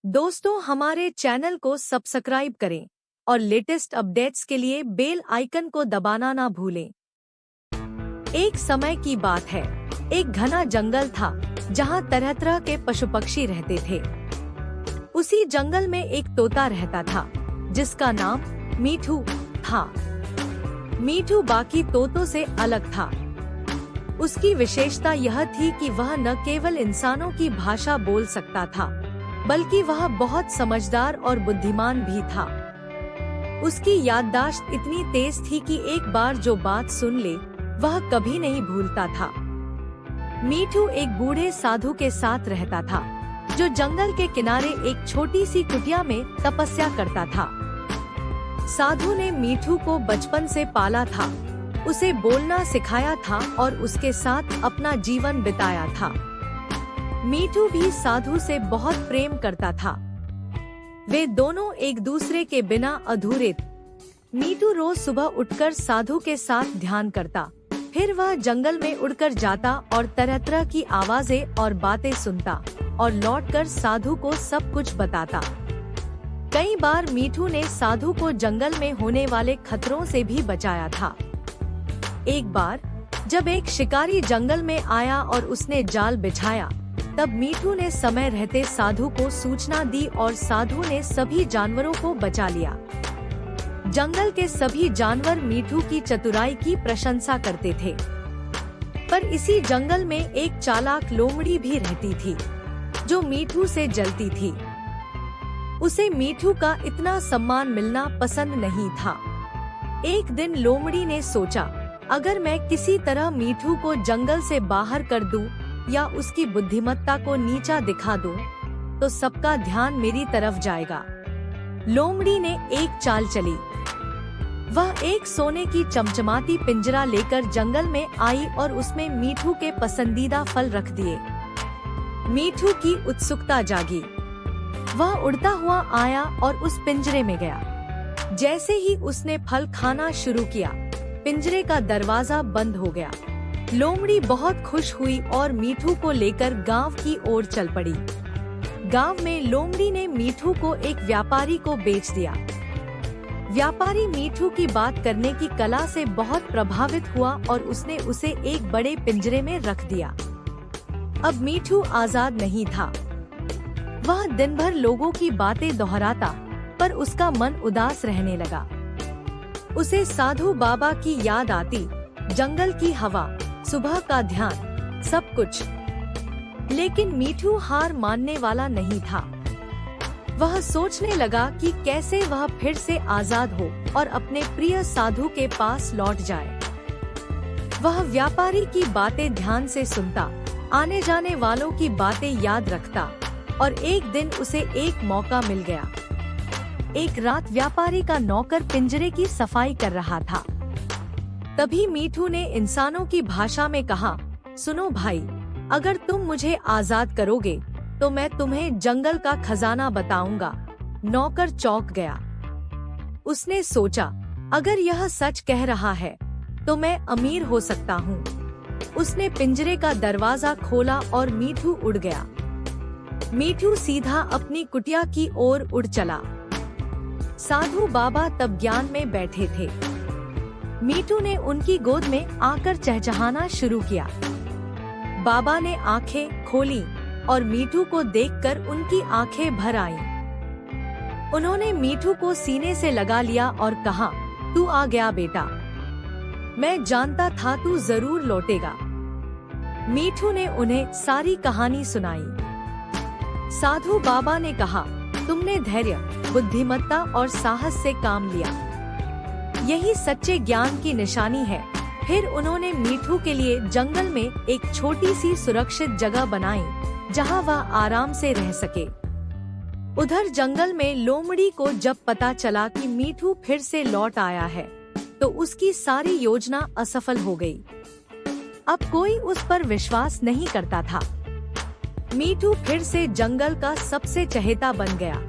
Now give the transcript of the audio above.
दोस्तों, हमारे चैनल को सब्सक्राइब करें और लेटेस्ट अपडेट्स के लिए बेल आइकन को दबाना ना भूलें। एक समय की बात है, एक घना जंगल था जहां तरह तरह के पशु पक्षी रहते थे। उसी जंगल में एक तोता रहता था जिसका नाम मीठू था। मीठू बाकी तोतों से अलग था। उसकी विशेषता यह थी कि वह न केवल इंसानों की भाषा बोल सकता था, बल्कि वह बहुत समझदार और बुद्धिमान भी था। उसकी याददाश्त इतनी तेज थी कि एक बार जो बात सुन ले वह कभी नहीं भूलता था। मीठू एक बूढ़े साधु के साथ रहता था जो जंगल के किनारे एक छोटी सी कुटिया में तपस्या करता था। साधु ने मीठू को बचपन से पाला था, उसे बोलना सिखाया था और उसके साथ अपना जीवन बिताया था। मीठू भी साधु से बहुत प्रेम करता था। वे दोनों एक दूसरे के बिना अधूरे थे। मीठू रोज सुबह उठकर साधु के साथ ध्यान करता, फिर वह जंगल में उड़कर जाता और तरह तरह की आवाजें और बातें सुनता और लौटकर साधु को सब कुछ बताता। कई बार मीठू ने साधु को जंगल में होने वाले खतरों से भी बचाया था। एक बार जब एक शिकारी जंगल में आया और उसने जाल बिछाया, तब मीठू ने समय रहते साधु को सूचना दी और साधु ने सभी जानवरों को बचा लिया। जंगल के सभी जानवर मीठू की चतुराई की प्रशंसा करते थे। पर इसी जंगल में एक चालाक लोमड़ी भी रहती थी जो मीठू से जलती थी। उसे मीठू का इतना सम्मान मिलना पसंद नहीं था। एक दिन लोमड़ी ने सोचा, अगर मैं किसी तरह मीठू को जंगल से बाहर कर दूं या उसकी बुद्धिमत्ता को नीचा दिखा दूं, तो सबका ध्यान मेरी तरफ जाएगा। लोमड़ी ने एक चाल चली। वह एक सोने की चमचमाती पिंजरा लेकर जंगल में आई और उसमें मीठू के पसंदीदा फल रख दिए। मीठू की उत्सुकता जागी। वह उड़ता हुआ आया और उस पिंजरे में गया। जैसे ही उसने फल खाना शुरू किया, पिंजरे का दरवाजा बंद हो गया। लोमड़ी बहुत खुश हुई और मीठू को लेकर गांव की ओर चल पड़ी। गांव में लोमड़ी ने मीठू को एक व्यापारी को बेच दिया। व्यापारी मीठू की बात करने की कला से बहुत प्रभावित हुआ और उसने उसे एक बड़े पिंजरे में रख दिया। अब मीठू आजाद नहीं था। वह दिन भर लोगों की बातें दोहराता, पर उसका मन उदास रहने लगा। उसे साधु बाबा की याद आती, जंगल की हवा, सुबह का ध्यान, सब कुछ। लेकिन मीठू हार मानने वाला नहीं था। वह सोचने लगा कि कैसे वह फिर से आजाद हो और अपने प्रिय साधु के पास लौट जाए। वह व्यापारी की बातें ध्यान से सुनता, आने जाने वालों की बातें याद रखता और एक दिन उसे एक मौका मिल गया। एक रात व्यापारी का नौकर पिंजरे की सफाई कर रहा था। तभी मीठू ने इंसानों की भाषा में कहा, सुनो भाई, अगर तुम मुझे आजाद करोगे तो मैं तुम्हें जंगल का खजाना बताऊंगा। नौकर चौंक गया। उसने सोचा, अगर यह सच कह रहा है तो मैं अमीर हो सकता हूँ। उसने पिंजरे का दरवाजा खोला और मीठू उड़ गया। मीठू सीधा अपनी कुटिया की ओर उड़ चला। साधु बाबा तब ज्ञान में बैठे थे। मीठू ने उनकी गोद में आकर चहचहाना शुरू किया। बाबा ने आंखें खोली और मीठू को देखकर उनकी आंखें भर आईं। उन्होंने मीठू को सीने से लगा लिया और कहा, तू आ गया बेटा, मैं जानता था तू जरूर लौटेगा। मीठू ने उन्हें सारी कहानी सुनाई। साधु बाबा ने कहा, तुमने धैर्य, बुद्धिमत्ता और साहस से काम लिया। यही सच्चे ज्ञान की निशानी है। फिर उन्होंने मीठू के लिए जंगल में एक छोटी सी सुरक्षित जगह बनाई जहां वह आराम से रह सके। उधर जंगल में लोमड़ी को जब पता चला कि मीठू फिर से लौट आया है, तो उसकी सारी योजना असफल हो गई। अब कोई उस पर विश्वास नहीं करता था। मीठू फिर से जंगल का सबसे चहेता बन गया।